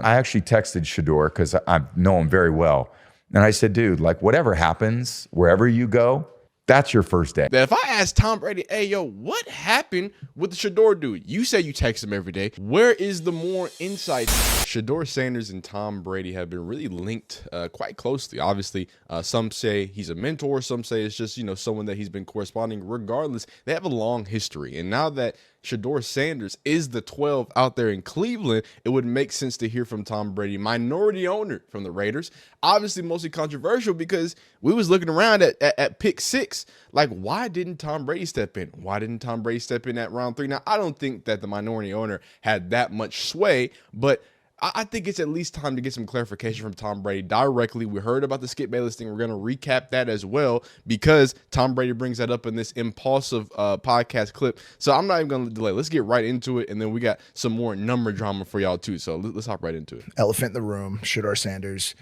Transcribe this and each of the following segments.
I actually texted Shedeur because I know him very well. And I said, dude, like whatever happens, wherever you go, that's your first day. That if I ask Tom Brady, hey, yo, what happened with the Shedeur dude? You say you text him every day. Where is the more insight? Shedeur Sanders and Tom Brady have been really linked quite closely. Obviously, some say he's a mentor. Some say it's just, someone that he's been corresponding. Regardless, they have a long history. And now that Shedeur Sanders is the 12 out there in Cleveland, it would make sense to hear from Tom Brady, minority owner from the Raiders. Obviously, mostly controversial because we was looking around at pick 6. Like, why didn't Tom Brady step in? Why didn't Tom Brady step in at round 3? Now, I don't think that the minority owner had that much sway, but I think it's at least time to get some clarification from Tom Brady directly. We heard about the Skip Bayless thing. We're going to recap that as well because Tom Brady brings that up in this impulsive podcast clip. So I'm not even going to delay. Let's get right into it, and then we got some more number drama for y'all too. So let's hop right into it. Elephant in the room, Shedeur Sanders.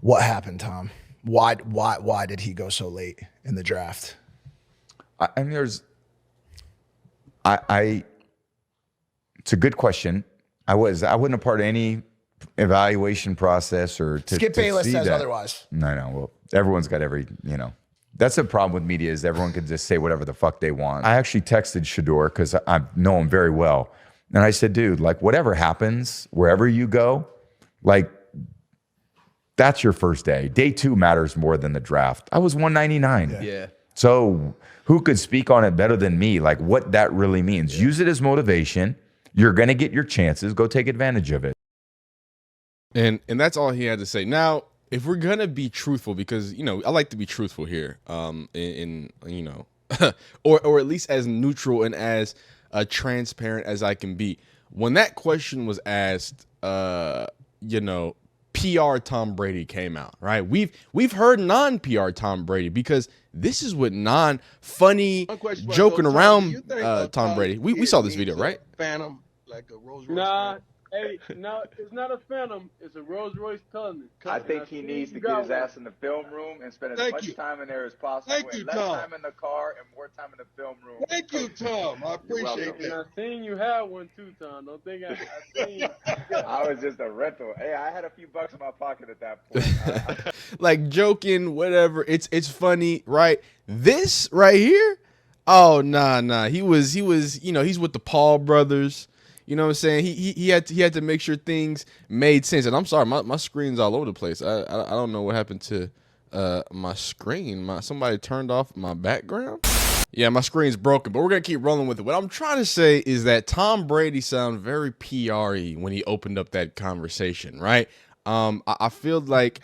What happened, Tom? Why did he go so late in the draft? I mean, it's a good question. I wasn't a part of any evaluation process or Skip Bayless says otherwise. No. Well, everyone's got that's the problem with media is everyone can just say whatever the fuck they want. I actually texted Shedeur because I know him very well. And I said, dude, like whatever happens, wherever you go, like that's your first day. Day 2 matters more than the draft. I was 199. Yeah. So who could speak on it better than me? Like what that really means. Use it as motivation. You're going to get your chances. Go take advantage of it. And that's all he had to say. Now, if we're going to be truthful, because, I like to be truthful here, or at least as neutral and as transparent as I can be. When that question was asked, PR Tom Brady came out, right? We've heard non-PR Tom Brady because this is what non-funny, joking around Tom Brady. We saw this video, right? Phantom. Like a Rolls Royce. No, it's not a Phantom. It's a Rolls Royce Cousin. I think he needs to get his ass in the film room and spend as much time in there as possible. Thank you, less Tom. time in the car and more time in the film room. Thank you, Tom. I appreciate And I that. seen you had one too, Tom. Don't think I seen. I was just a rental. Hey, I had a few bucks in my pocket at that point. Like joking, whatever. It's funny, right? This right here. Oh nah. He was he's with the Paul brothers. You know what I'm saying? He had to make sure things made sense. And I'm sorry, my screen's all over the place. I don't know what happened to my screen. Somebody turned off my background. Yeah, my screen's broken, but we're gonna keep rolling with it. What I'm trying to say is that Tom Brady sounded very PR-y when he opened up that conversation, right? I feel like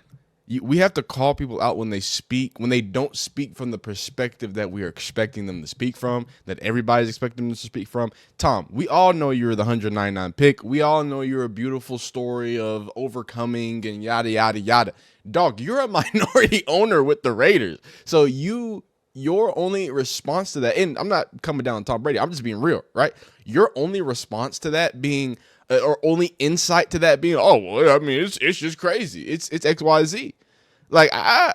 we have to call people out when they speak, when they don't speak from the perspective that we are expecting them to speak from, that everybody's expecting them to speak from. Tom, we all know you're the 199 pick. We all know you're a beautiful story of overcoming and yada, yada, yada. Dog, you're a minority owner with the Raiders. So your only response to that, and I'm not coming down on Tom Brady, I'm just being real, right? Your only response to that being, or only insight to that being, oh, well, I mean, it's just crazy. It's XYZ. Like, I'm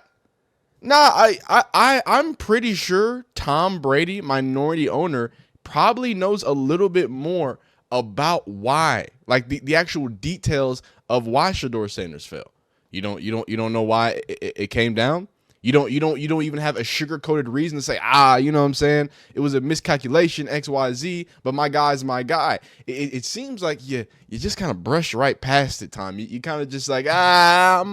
pretty sure Tom Brady, minority owner, probably knows a little bit more about why, like the actual details of why Shedeur Sanders fell. You don't know why it came down. You don't even have a sugar-coated reason to say, you know what I'm saying? It was a miscalculation, XYZ, but my guy's my guy. It seems like you just kind of brush right past it, Tom. You kind of just like, I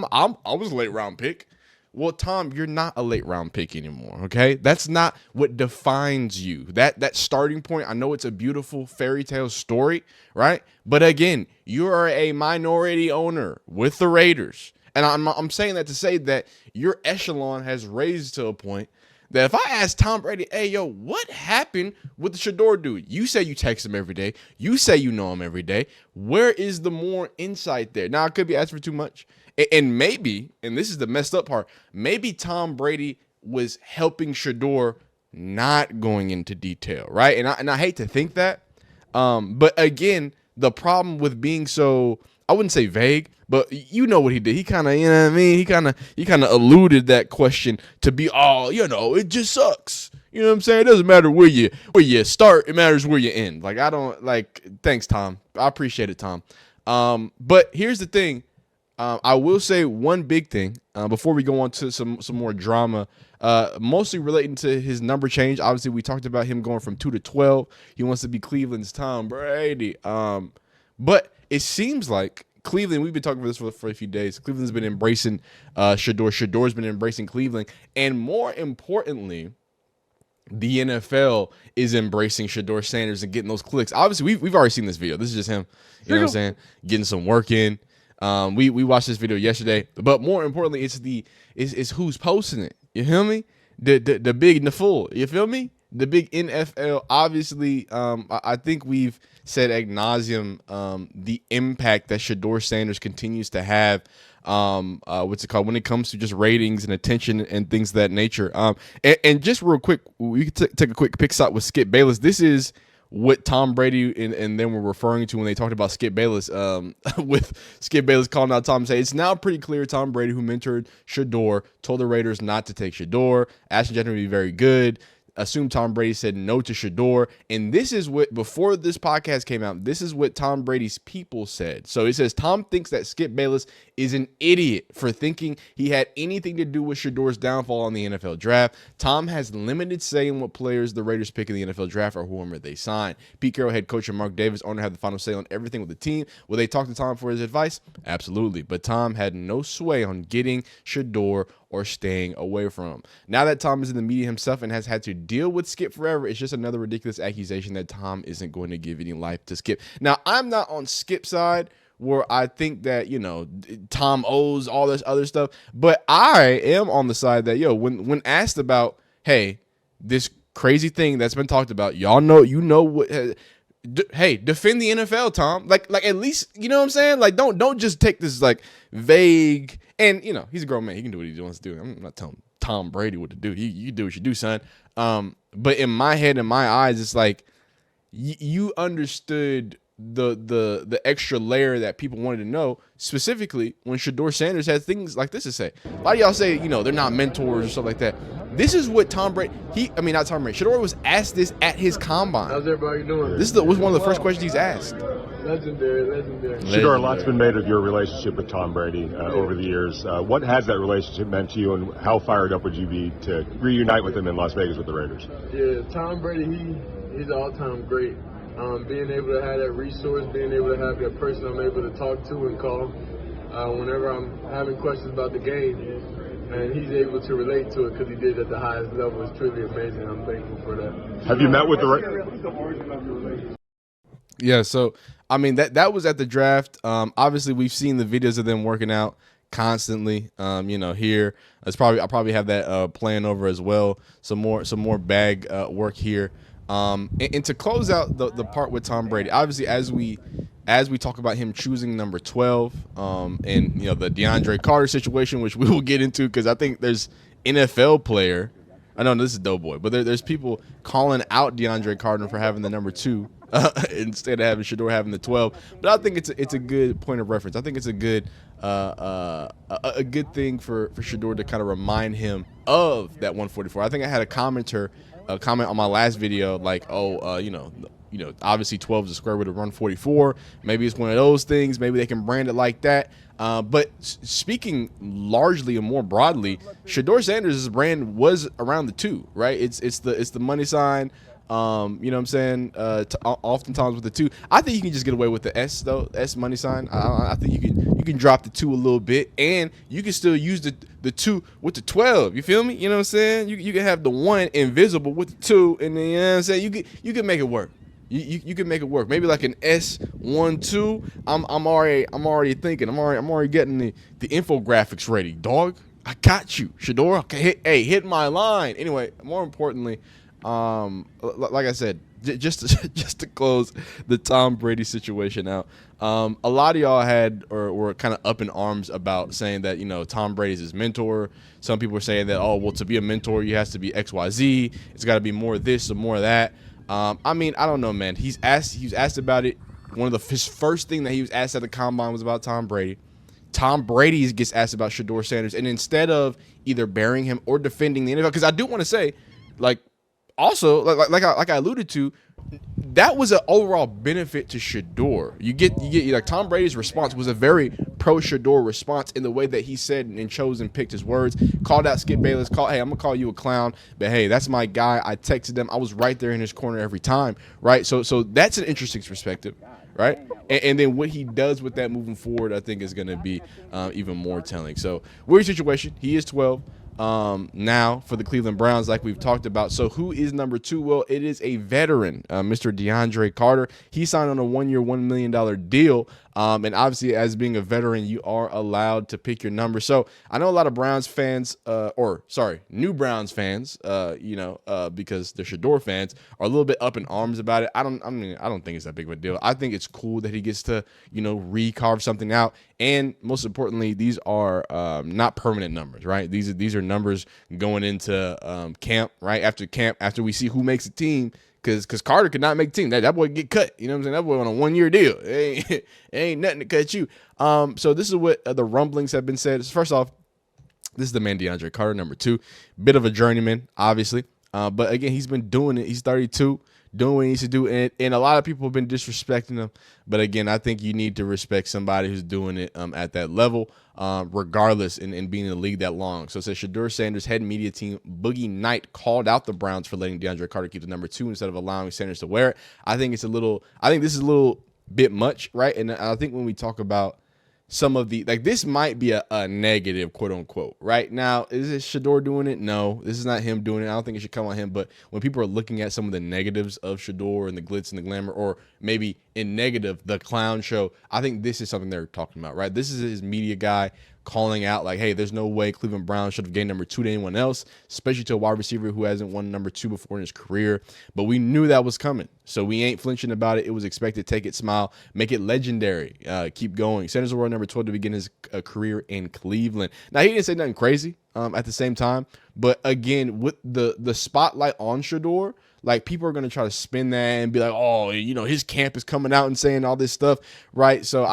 was a late round pick. Well, Tom, you're not a late round pick anymore, okay? That's not what defines you. That starting point, I know it's a beautiful fairy tale story, right? But again, you are a minority owner with the Raiders. And I'm saying that to say that your echelon has raised to a point that if I ask Tom Brady, hey, yo, what happened with the Shedeur dude? You say you text him every day. You say you know him every day. Where is the more insight there? Now, I could be asking for too much. And maybe, and this is the messed up part, maybe Tom Brady was helping Shedeur not going into detail, right? And I hate to think that. But again, the problem with being so, I wouldn't say vague, but you know what he did. He kind of, you know what I mean? He kind of alluded that question to be all, it just sucks. You know what I'm saying? It doesn't matter where you start. It matters where you end. Like, thanks, Tom. I appreciate it, Tom. But here's the thing. I will say one big thing before we go on to some more drama, mostly relating to his number change. Obviously, we talked about him going from 2 to 12. He wants to be Cleveland's Tom Brady. But it seems like Cleveland, we've been talking about this for a few days. Cleveland's been embracing Shedeur. Shedeur's been embracing Cleveland. And more importantly, the NFL is embracing Shedeur Sanders and getting those clicks. Obviously, we've already seen this video. This is just him, you know what I'm saying, getting some work in. We watched this video yesterday, but more importantly, it's who's posting it. You feel me? The big Naful. You feel me? The big NFL. Obviously, I think we've said ad nauseum the impact that Shedeur Sanders continues to have. What's it called when it comes to just ratings and attention and things of that nature. And just real quick, we could take a quick pick shot with Skip Bayless. This is what Tom Brady and then we're referring to when they talked about Skip Bayless, with Skip Bayless calling out Tom and saying, it's now pretty clear Tom Brady, who mentored Shedeur, told the Raiders not to take Shedeur, asked him to be very good. Assumed Tom Brady said no to Shedeur. And this is what, before this podcast came out, this is what Tom Brady's people said. So it says, Tom thinks that Skip Bayless is an idiot for thinking he had anything to do with Shedeur's downfall in the NFL draft. Tom has limited say in what players the Raiders pick in the NFL draft or whoever they sign. Pete Carroll, head coach, and Mark Davis, owner, had the final say on everything with the team. Will they talk to Tom for his advice? Absolutely. But Tom had no sway on getting Shedeur or staying away from him. Now that Tom is in the media himself and has had to deal with Skip forever, it's just another ridiculous accusation that Tom isn't going to give any life to Skip. Now, I'm not on Skip's side where I think that, you know, Tom owes all this other stuff, but I am on the side that, when asked about, hey, this crazy thing that's been talked about, y'all know, what, hey, defend the NFL, Tom. Like at least, you know what I'm saying? Like, don't just take this like vague. And he's a grown man. He can do what he wants to do. I'm not telling Tom Brady what to do. You do what you do, son. But in my head, in my eyes, it's like you understood the extra layer that people wanted to know, specifically when Shedeur Sanders had things like this to say. A lot of y'all say, they're not mentors or stuff like that. This is what Tom Brady, not Tom Brady, Shedeur was asked this at his combine. How's everybody doing? This was one of the first questions he's asked. Legendary. Shedeur, a lot's been made of your relationship with Tom Brady over the years. What has that relationship meant to you, and how fired up would you be to reunite with him in Las Vegas with the Raiders? Yeah, Tom Brady, he's all-time great. Being able to have that resource, being able to have that person I'm able to talk to and call whenever I'm having questions about the game, and he's able to relate to it because he did at the highest level. It's truly amazing. I'm thankful for that. Have you met with the Raiders? Yeah, so that was at the draft. Obviously, we've seen the videos of them working out constantly. Here I'll probably have that playing over as well. Some more bag work here. And to close out the part with Tom Brady, obviously as we talk about him choosing number 12, and the DeAndre Carter situation, which we will get into because I think there's NFL player. I know this is Doughboy, but there's people calling out DeAndre Carter for having the number 2 instead of having Shedeur having the 12. But I think it's a good point of reference. I think it's a good thing for Shedeur to kind of remind him of that 144. I think I had a comment on my last video like, obviously 12 is the square root of 144. Maybe it's one of those things. Maybe they can brand it like that. But speaking largely and more broadly, Shedeur Sanders' brand was around the 2, right? It's the money sign. You know what I'm saying? Oftentimes with the 2, I think you can just get away with the S though. S money sign. I think you can drop the 2 a little bit, and you can still use the 2 with the 12. You feel me? You know what I'm saying? You can have the 1 invisible with the 2, and then you know what I'm saying, you can make it work. You can make it work. Maybe like an S12. I'm already thinking. I'm already getting the infographics ready, dog. I got you, Shedeur. Okay, hit my line. Anyway, more importantly, like I said, just to close the Tom Brady situation out, a lot of y'all were kind of up in arms about saying that Tom Brady's his mentor. Some people were saying that, to be a mentor you has to be XYZ. It's got to be more of this or more of that. I don't know, man. He was asked about it. His first thing that he was asked at the combine was about Tom Brady. Tom Brady gets asked about Shedeur Sanders, and instead of either burying him or defending the NFL, because I do want to say, also, like I alluded to, that was an overall benefit to Shedeur. You get like Tom Brady's response was a very pro Shedeur response in the way that he said and chose and picked his words. Called out Skip Bayless. Hey, I'm gonna call you a clown, but hey, that's my guy. I texted him. I was right there in his corner every time, right? So that's an interesting perspective, right? And then what he does with that moving forward, I think, is going to be even more telling. So weird situation. He is 12 now for the Cleveland Browns, like we've talked about. So who is number 2? Well, it is a veteran, Mr. DeAndre Carter. He signed on a 1-year, $1 million deal. And obviously, as being a veteran, you are allowed to pick your number. So I know a lot of Browns fans, new Browns fans, because they're Shedeur fans, are a little bit up in arms about it. I don't think it's that big of a deal. I think it's cool that he gets to, recarve something out. And most importantly, these are not permanent numbers, right? These are numbers going into camp, right? After we see who makes the team. Because Carter could not make the team. That boy get cut. You know what I'm saying? That boy on a 1-year deal. It ain't nothing to cut you. So this is what the rumblings have been said. First off, this is the man DeAndre Carter, number 2. Bit of a journeyman, obviously. But again, he's been doing it. He's 32, doing what he needs to do. And a lot of people have been disrespecting him. But again, I think you need to respect somebody who's doing it at that level, regardless, and being in the league that long. So it says Shedeur Sanders' head media team, Boogie Knight, called out the Browns for letting DeAndre Carter keep the number 2 instead of allowing Sanders to wear it. I think this is a little bit much, right? And I think when we talk about some of the, this might be a negative, quote unquote, right? Now, is it Shedeur doing it? No, this is not him doing it. I don't think it should come on him. But when people are looking at some of the negatives of Shedeur and the glitz and the glamour, or maybe in negative, the clown show, I think this is something they're talking about, right? This is his media guy calling out hey, there's no way Cleveland Browns should have gained number 2 to anyone else, especially to a wide receiver who hasn't won number 2 before in his career. But we knew that was coming, so we ain't flinching about it. It was expected. Take it, smile, make it legendary. Keep going. Sanders wore number 12 to begin his career in Cleveland. Now, he didn't say nothing crazy at the same time, but again, with the spotlight on Shedeur, people are going to try to spin that and be like, oh, his camp is coming out and saying all this stuff, right? So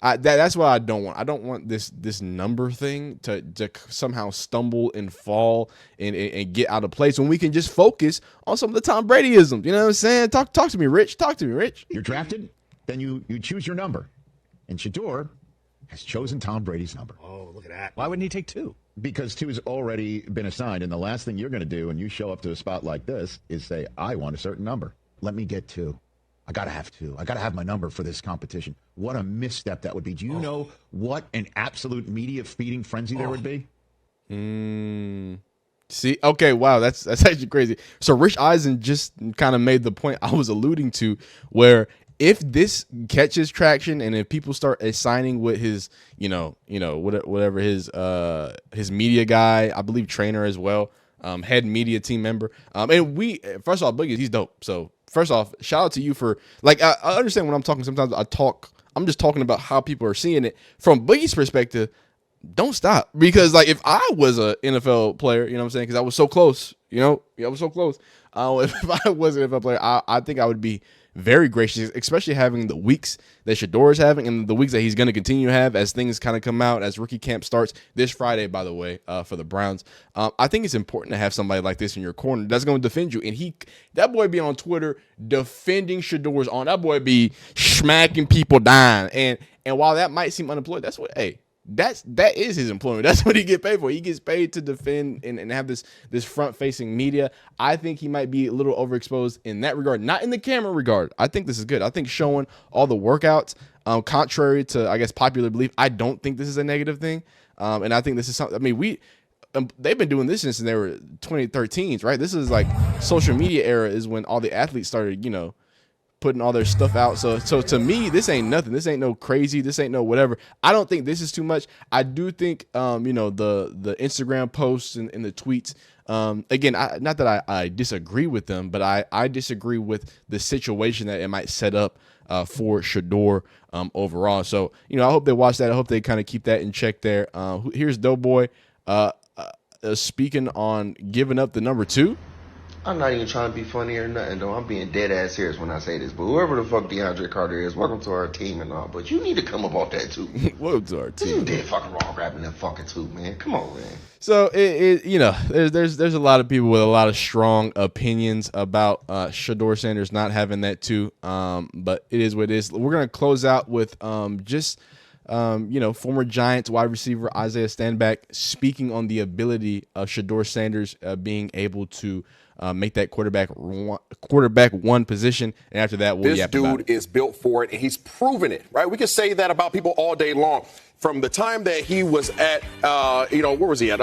that's what I don't want. I don't want this number thing to somehow stumble and fall and get out of place when we can just focus on some of the Tom Bradyisms. You know what I'm saying? Talk to me, Rich. Talk to me, Rich. You're drafted, then you choose your number. And Shedeur has chosen Tom Brady's number. Oh, look at that. Why wouldn't he take 2? Because 2 has already been assigned, and the last thing you're going to do when you show up to a spot like this is say, I want a certain number. Let me get 2. I got to have 2. I got to have my number for this competition. What a misstep that would be. Do you know what an absolute media feeding frenzy there would be? See, okay, wow, that's actually crazy. So Rich Eisen just kind of made the point I was alluding to, where if this catches traction and if people start assigning what his, whatever his media guy, I believe trainer as well, head media team member, and first off, Boogie, he's dope. So first off, shout out to you for I understand when I'm talking. Sometimes I'm just talking about how people are seeing it from Boogie's perspective. Don't stop, because if I was an NFL player, you know what I'm saying, because I was so close, I was so close. If I was an NFL player, I think I would be very gracious, especially having the weeks that Shedeur is having and the weeks that he's going to continue to have as things kind of come out, as rookie camp starts this Friday, by the way, for the Browns. I think it's important to have somebody like this in your corner that's going to defend you. And that boy be on Twitter defending Shedeur's on. That boy be smacking people down. And while that might seem unemployed, that's what, that is his employment. That's what he get paid for. He gets paid to defend and have this front-facing media. I think he might be a little overexposed in that regard, not in the camera regard. I think this is good. I think showing all the workouts, contrary to, I guess, popular belief, I don't think this is a negative thing. And I think this is something, they've been doing this since they were 2013s, right? This is social media era is when all the athletes started, putting all their stuff out. So to me, this ain't nothing. This ain't no crazy. This ain't no whatever. I don't think this is too much. I do think, the Instagram posts and the tweets, again, not that I disagree with them, but I disagree with the situation that it might set up for Shedeur overall. So, I hope they watch that. I hope they kind of keep that in check there. Here's Doughboy speaking on giving up the number 2. I'm not even trying to be funny or nothing, though. I'm being dead ass serious when I say this. But whoever the fuck DeAndre Carter is, welcome to our team and all. But you need to come up off that too. Welcome to our team. You did fucking wrong grabbing that fucking too, man. Come on, man. So there's a lot of people with a lot of strong opinions about Shedeur Sanders not having that too. But it is what it is. We're gonna close out with former Giants wide receiver Isaiah Stanback speaking on the ability of Shedeur Sanders being able to make that quarterback one position, and after that, we'll this dude is built for it, and he's proven it. Right? We can say that about people all day long. From the time that he was at, where was he at?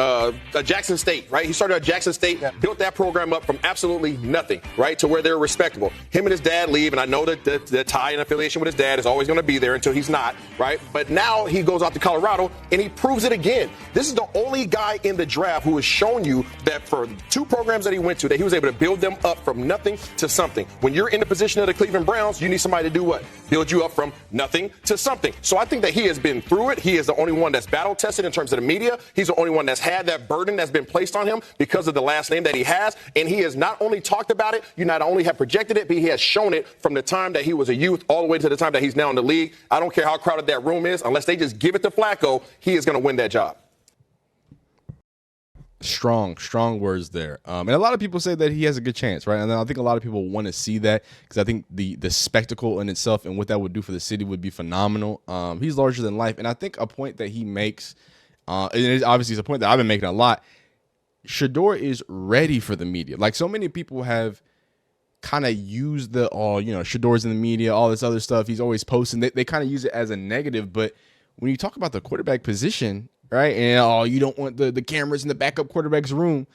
Jackson State, right? He started at Jackson State, built that program up from absolutely nothing, right, to where they're respectable. Him and his dad leave, and I know that the tie and affiliation with his dad is always going to be there until he's not, right? But now he goes out to Colorado, and he proves it again. This is the only guy in the draft who has shown you that for 2 programs that he went to, that he was able to build them up from nothing to something. When you're in the position of the Cleveland Browns, you need somebody to do what? Build you up from nothing to something. So I think that he has been through it. He is the only one that's battle tested in terms of the media. He's the only one that's had that burden that's been placed on him because of the last name that he has. And he has not only talked about it, you not only have projected it, but he has shown it from the time that he was a youth all the way to the time that he's now in the league. I don't care how crowded that room is. Unless they just give it to Flacco, he is going to win that job. Strong words there. And a lot of people say that he has a good chance, right? And I think a lot of people want to see that because I think the spectacle in itself and what that would do for the city would be phenomenal. He's larger than life. And I think a point that he makes, and it's a point that I've been making a lot, Shedeur is ready for the media. Like so many people have kind of used Shedeur's in the media, all this other stuff. He's always posting. They kind of use it as a negative. But when you talk about the quarterback position, right? And you don't want the cameras in the backup quarterback's room.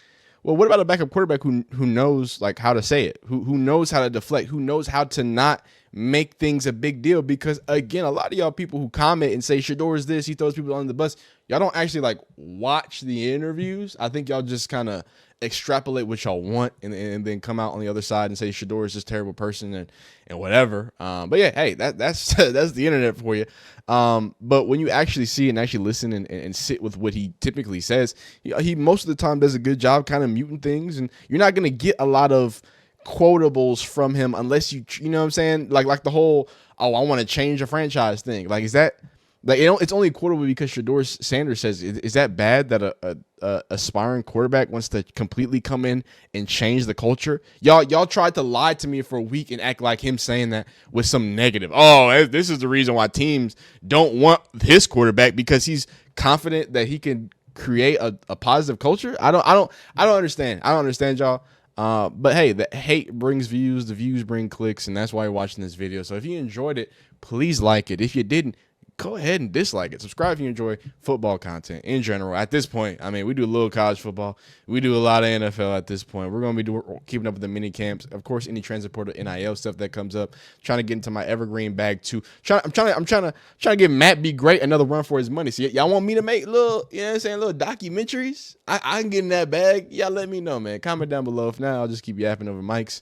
Well, what about a backup quarterback who knows like how to say it, who knows how to deflect, who knows how to not make things a big deal? Because again, a lot of y'all people who comment and say Shedeur is this, he throws people under the bus, y'all don't actually like watch the interviews. I think y'all just kind of extrapolate what y'all want and then come out on the other side and say Shedeur is just a terrible person and whatever. But yeah, hey, that's that's the internet for you. But when you actually see and actually listen and sit with what he typically says, he most of the time does a good job kind of muting things, and you're not going to get a lot of quotables from him unless you know what I'm saying? Like the whole, I want to change a franchise thing. Like, is that like, it's only quotable because Shedeur Sanders says, is that bad that a aspiring quarterback wants to completely come in and change the culture? Y'all tried to lie to me for a week and act like him saying that was some negative. Oh, this is the reason why teams don't want his quarterback, because he's confident that he can create a positive culture. I don't understand. I don't understand, y'all. But hey, the hate brings views, the views bring clicks, and that's why you're watching this video. So if you enjoyed it, please like it. If you didn't, go ahead and dislike it. Subscribe if you enjoy football content in general. At this point, I mean, we do a little college football. We do a lot of NFL at this point. We're going to be keeping up with the mini camps. Of course, any transit portal NIL stuff that comes up. Trying to get into my evergreen bag too. I'm trying to give Matt Be Great another run for his money. So y'all want me to make little, you know what I'm saying, little documentaries? I can get in that bag. Y'all let me know, man. Comment down below. If not, I'll just keep yapping over mics.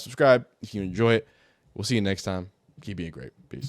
Subscribe if you enjoy it. We'll see you next time. Keep being great. Peace.